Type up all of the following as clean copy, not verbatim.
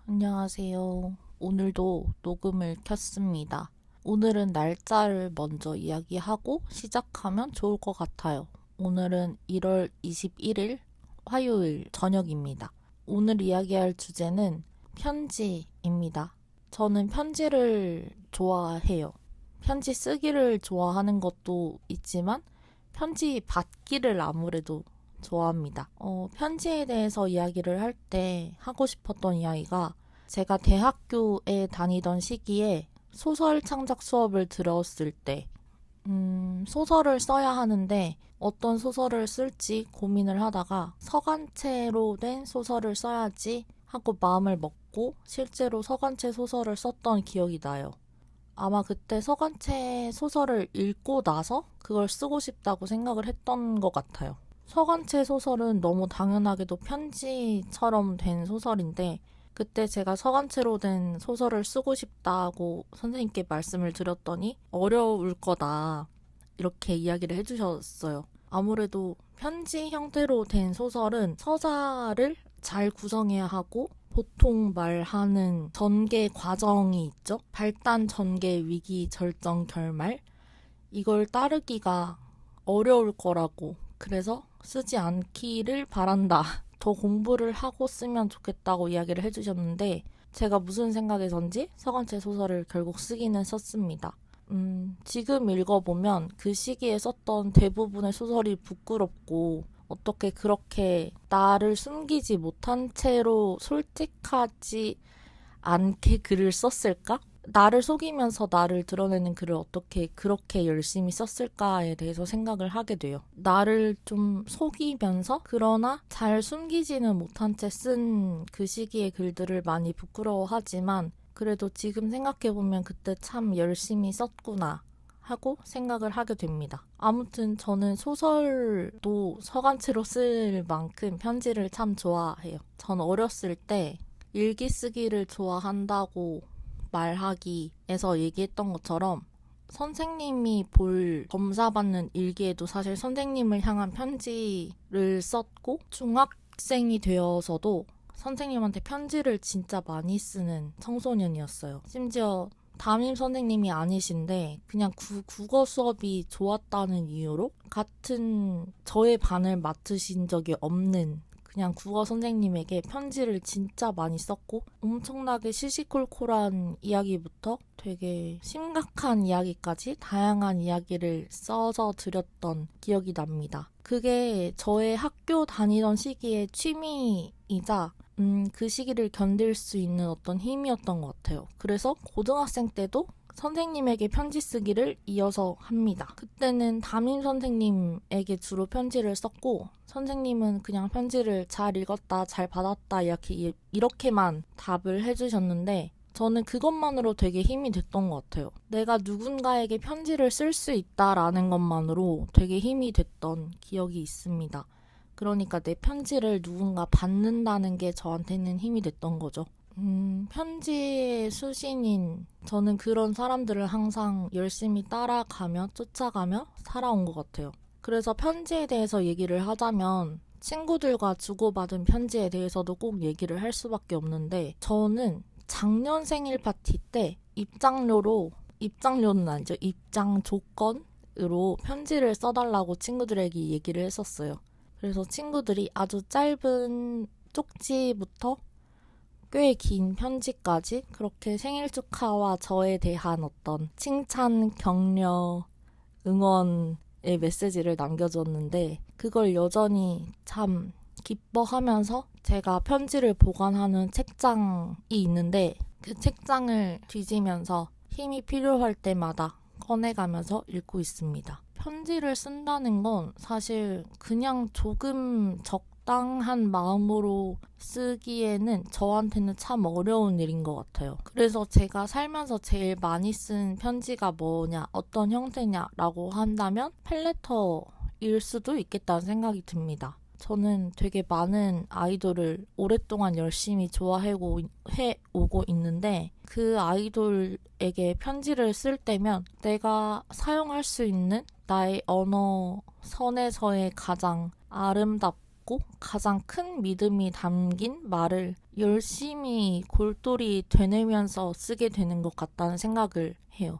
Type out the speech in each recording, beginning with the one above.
안녕하세요. 오늘도 녹음을 켰습니다. 오늘은 날짜를 먼저 이야기하고 시작하면 좋을 것 같아요. 오늘은 1월 21일 화요일 저녁입니다. 오늘 이야기할 주제는 편지입니다. 저는 편지를 좋아해요. 편지 쓰기를 좋아하는 것도 있지만 편지 받기를 아무래도 좋아합니다. 편지에 대해서 이야기를 할 때 하고 싶었던 이야기가 제가 대학교에 다니던 시기에 소설 창작 수업을 들었을 때, 소설을 써야 하는데 어떤 소설을 쓸지 고민을 하다가 서간체로 된 소설을 써야지 하고 마음을 먹고 실제로 서간체 소설을 썼던 기억이 나요. 아마 그때 서간체 소설을 읽고 나서 그걸 쓰고 싶다고 생각을 했던 것 같아요. 서간체 소설은 너무 당연하게도 편지처럼 된 소설인데 그때 제가 서간체로 된 소설을 쓰고 싶다고 선생님께 말씀을 드렸더니 어려울 거다 이렇게 이야기를 해주셨어요. 아무래도 편지 형태로 된 소설은 서사를 잘 구성해야 하고 보통 말하는 전개 과정이 있죠. 발단, 전개, 위기, 절정, 결말 이걸 따르기가 어려울 거라고 그래서 쓰지 않기를 바란다. 더 공부를 하고 쓰면 좋겠다고 이야기를 해주셨는데 제가 무슨 생각에선지 서간체 소설을 결국 쓰기는 썼습니다. 지금 읽어보면 그 시기에 썼던 대부분의 소설이 부끄럽고 어떻게 그렇게 나를 숨기지 못한 채로 솔직하지 않게 글을 썼을까? 나를 속이면서 나를 드러내는 글을 어떻게 그렇게 열심히 썼을까에 대해서 생각을 하게 돼요. 나를 좀 속이면서 그러나 잘 숨기지는 못한 채 쓴 그 시기의 글들을 많이 부끄러워하지만 그래도 지금 생각해보면 그때 참 열심히 썼구나 하고 생각을 하게 됩니다. 아무튼 저는 소설도 서간체로 쓸 만큼 편지를 참 좋아해요. 전 어렸을 때 일기 쓰기를 좋아한다고 말하기에서 얘기했던 것처럼 선생님이 볼 검사받는 일기에도 사실 선생님을 향한 편지를 썼고 중학생이 되어서도 선생님한테 편지를 진짜 많이 쓰는 청소년이었어요. 심지어 담임 선생님이 아니신데 그냥 국어 수업이 좋았다는 이유로 같은 저의 반을 맡으신 적이 없는 그냥 국어 선생님에게 편지를 진짜 많이 썼고 엄청나게 시시콜콜한 이야기부터 되게 심각한 이야기까지 다양한 이야기를 써서 드렸던 기억이 납니다. 그게 저의 학교 다니던 시기의 취미이자 그 시기를 견딜 수 있는 어떤 힘이었던 것 같아요. 그래서 고등학생 때도 선생님에게 편지 쓰기를 이어서 합니다. 그때는 담임 선생님에게 주로 편지를 썼고 선생님은 그냥 편지를 잘 읽었다, 잘 받았다 이렇게만 답을 해주셨는데 저는 그것만으로 되게 힘이 됐던 것 같아요. 내가 누군가에게 편지를 쓸 수 있다라는 것만으로 되게 힘이 됐던 기억이 있습니다. 그러니까 내 편지를 누군가 받는다는 게 저한테는 힘이 됐던 거죠. 편지의 수신인, 저는 그런 사람들을 항상 열심히 따라가며 쫓아가며 살아온 것 같아요. 그래서 편지에 대해서 얘기를 하자면 친구들과 주고받은 편지에 대해서도 꼭 얘기를 할 수밖에 없는데 저는 작년 생일 파티 때 입장료는 아니죠. 입장 조건으로 편지를 써달라고 친구들에게 얘기를 했었어요. 그래서 친구들이 아주 짧은 쪽지부터 꽤 긴 편지까지 그렇게 생일 축하와 저에 대한 어떤 칭찬, 격려, 응원의 메시지를 남겨줬는데 그걸 여전히 참 기뻐하면서 제가 편지를 보관하는 책장이 있는데 그 책장을 뒤지면서 힘이 필요할 때마다 꺼내가면서 읽고 있습니다. 편지를 쓴다는 건 사실 그냥 조금 적당한 마음으로 쓰기에는 저한테는 참 어려운 일인 것 같아요. 그래서 제가 살면서 제일 많이 쓴 편지가 뭐냐, 어떤 형태냐라고 한다면 팬레터일 수도 있겠다는 생각이 듭니다. 저는 되게 많은 아이돌을 오랫동안 열심히 좋아해오고 있는데 그 아이돌에게 편지를 쓸 때면 내가 사용할 수 있는 나의 언어 선에서의 가장 아름답고 믿고 가장 큰 믿음이 담긴 말을 열심히 골똘히 되뇌면서 쓰게 되는 것 같다는 생각을 해요.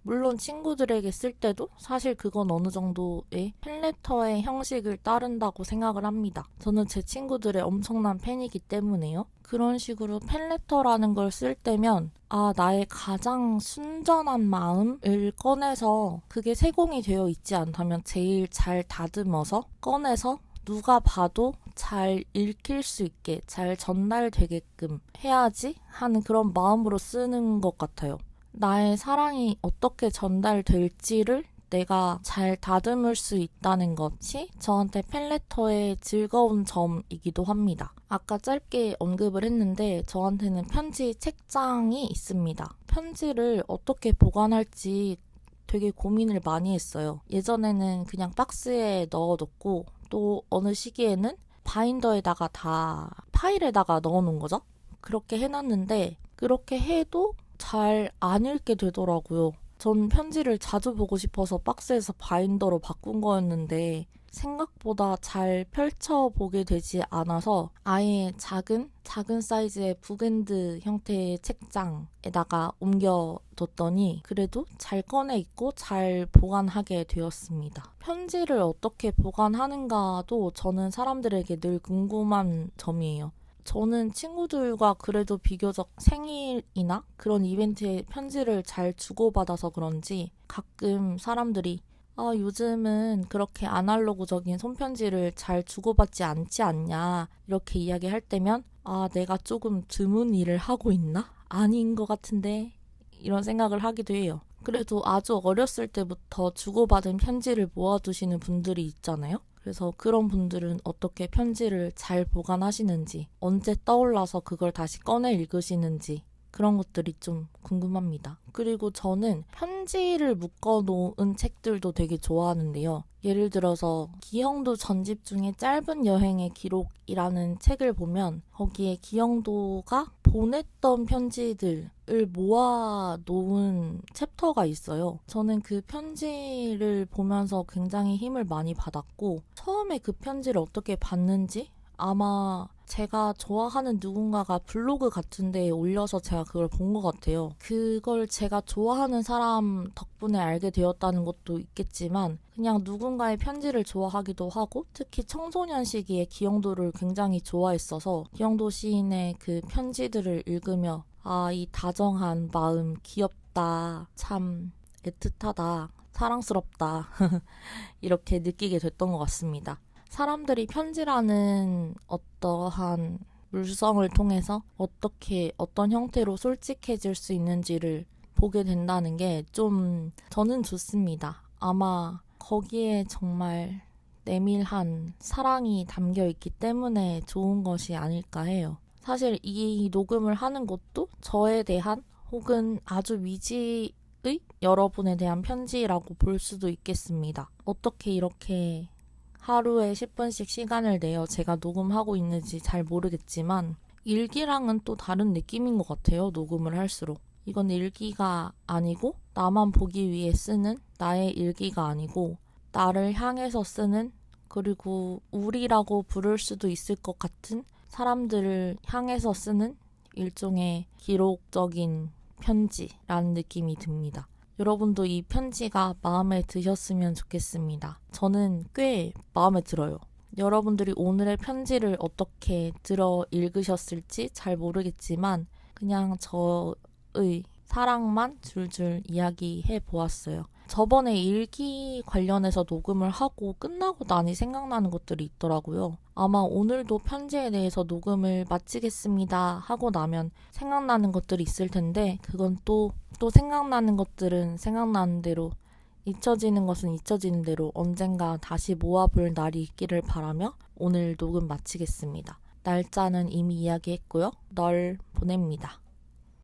물론 친구들에게 쓸 때도 사실 그건 어느 정도의 팬레터의 형식을 따른다고 생각을 합니다. 저는 제 친구들의 엄청난 팬이기 때문에요. 그런 식으로 팬레터라는 걸 쓸 때면 나의 가장 순전한 마음을 꺼내서 그게 세공이 되어 있지 않다면 제일 잘 다듬어서 꺼내서 누가 봐도 잘 읽힐 수 있게 잘 전달되게끔 해야지 하는 그런 마음으로 쓰는 것 같아요. 나의 사랑이 어떻게 전달될지를 내가 잘 다듬을 수 있다는 것이 저한테 팬레터의 즐거운 점이기도 합니다. 아까 짧게 언급을 했는데 저한테는 편지 책장이 있습니다. 편지를 어떻게 보관할지 되게 고민을 많이 했어요. 예전에는 그냥 박스에 넣어뒀고 또 어느 시기에는 바인더에다가 다 파일에다가 넣어놓은 거죠. 그렇게 해놨는데 그렇게 해도 잘 안 읽게 되더라고요. 전 편지를 자주 보고 싶어서 박스에서 바인더로 바꾼 거였는데 생각보다 잘 펼쳐보게 되지 않아서 아예 작은 사이즈의 북엔드 형태의 책장에다가 옮겨뒀더니 그래도 잘 꺼내 있고 잘 보관하게 되었습니다. 편지를 어떻게 보관하는가도 저는 사람들에게 늘 궁금한 점이에요. 저는 친구들과 그래도 비교적 생일이나 그런 이벤트에 편지를 잘 주고받아서 그런지 가끔 사람들이 요즘은 그렇게 아날로그적인 손편지를 잘 주고받지 않지 않냐 이렇게 이야기할 때면 내가 조금 드문 일을 하고 있나? 아닌 것 같은데 이런 생각을 하기도 해요. 그래도 아주 어렸을 때부터 주고받은 편지를 모아두시는 분들이 있잖아요. 그래서 그런 분들은 어떻게 편지를 잘 보관하시는지, 언제 떠올라서 그걸 다시 꺼내 읽으시는지 그런 것들이 좀 궁금합니다. 그리고 저는 편지를 묶어놓은 책들도 되게 좋아하는데요. 예를 들어서 기영도 전집 중에 짧은 여행의 기록이라는 책을 보면 거기에 기영도가 보냈던 편지들을 모아놓은 챕터가 있어요. 저는 그 편지를 보면서 굉장히 힘을 많이 받았고 처음에 그 편지를 어떻게 봤는지 아마 제가 좋아하는 누군가가 블로그 같은 데에 올려서 제가 그걸 본 것 같아요. 그걸 제가 좋아하는 사람 덕분에 알게 되었다는 것도 있겠지만 그냥 누군가의 편지를 좋아하기도 하고 특히 청소년 시기에 기영도를 굉장히 좋아했어서 기영도 시인의 그 편지들을 읽으며 이 다정한 마음 귀엽다, 참 애틋하다, 사랑스럽다 이렇게 느끼게 됐던 것 같습니다. 사람들이 편지라는 어떠한 물성을 통해서 어떻게 어떤 형태로 솔직해질 수 있는지를 보게 된다는 게 좀 저는 좋습니다. 아마 거기에 정말 내밀한 사랑이 담겨 있기 때문에 좋은 것이 아닐까 해요. 사실 이 녹음을 하는 것도 저에 대한 혹은 아주 미지의 여러분에 대한 편지라고 볼 수도 있겠습니다. 어떻게 이렇게 하루에 10분씩 시간을 내어 제가 녹음하고 있는지 잘 모르겠지만 일기랑은 또 다른 느낌인 것 같아요. 녹음을 할수록. 이건 일기가 아니고 나만 보기 위해 쓰는 나의 일기가 아니고 나를 향해서 쓰는 그리고 우리라고 부를 수도 있을 것 같은 사람들을 향해서 쓰는 일종의 기록적인 편지라는 느낌이 듭니다. 여러분도 이 편지가 마음에 드셨으면 좋겠습니다. 저는 꽤 마음에 들어요. 여러분들이 오늘의 편지를 어떻게 들어 읽으셨을지 잘 모르겠지만 그냥 저의 사랑만 줄줄 이야기해 보았어요. 저번에 일기 관련해서 녹음을 하고 끝나고 나니 생각나는 것들이 있더라고요. 아마 오늘도 편지에 대해서 녹음을 마치겠습니다 하고 나면 생각나는 것들이 있을 텐데 그건 또 생각나는 것들은 생각나는 대로 잊혀지는 것은 잊혀지는 대로 언젠가 다시 모아볼 날이 있기를 바라며 오늘 녹음 마치겠습니다. 날짜는 이미 이야기했고요. 널 보냅니다.